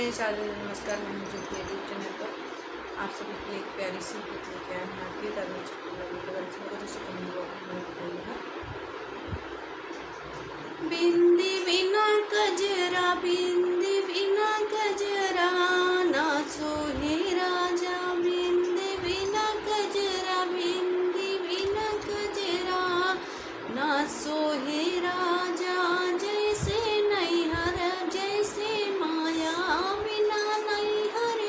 मेरे सारे नमस्कार। मैं हूं ज्योति यूट्यूब चैनल पर आप सभी के लिए एक प्यारी सी गीत लेके आए हैं। आज गीत आदमी बिंदी बिना कजरा, बिंदी बिना कजरा ना सोहे राजा, बिंदी बिना कजरा, बिंदी बिना कजरा ना सोहे राजा। जैसे नैहर जैसे माया बिना नैहर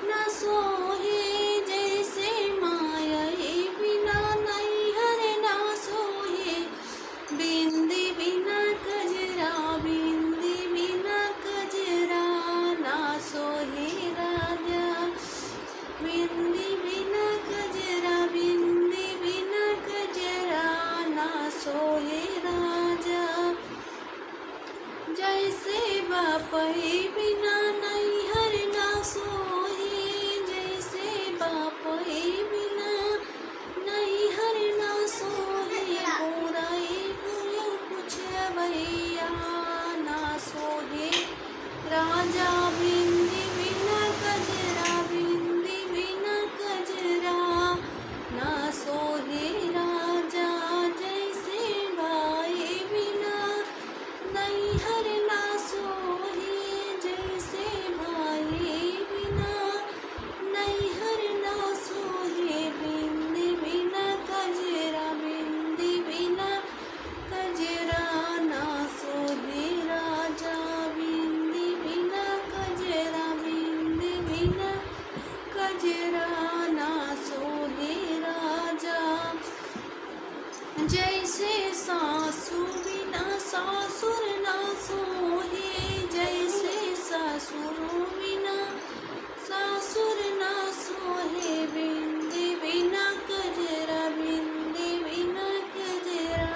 न सोहे, जैसे माया बिना नैहर न सोहे। बिंदी बिना कजरा, बिंदी बिना कजरा ना सोहे राजा, बिंदी बिना कजरा, बिंदी बिना कजरा ना सोहे राजा। जैसे बापई बिना नैहर ना सोहे, जैसे बापई बिना नैहर ना सोहे। बुराई बुरे कुछ भैया ना सोहे राजा, बिंदी बिना कजरा, बिंदी बिना कजरा ना सोहे राजा। जैसे भाई बिना नैहर ना सोहे, जैसे भाई बिना नैहर ना सोहे। बिंदी बिना कजरा, बिंदी बिना कजरा ना सोहे राजा, बिंदी बिना कजरा, बिंदी बिना कजरा ना सोहे राजा। जैसे सासू बिना सासुर ना सोहे, जैसे सासुर बिना सासुर ना सोहे। बिंदी बिना कजरा, बिंदी बिना कजरा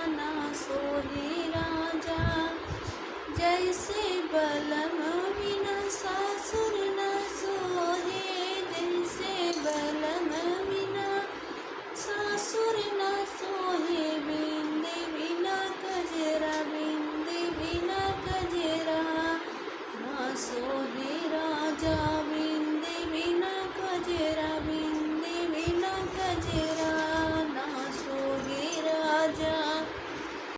ना सोहे राजा। जैसे बलम बिना सासुर ना सोहे, जैसे बलम बिना सासुर ना सोहे। बिंदी बिना कजरा, बिंदी बिना कजरा ना सोहे राजा।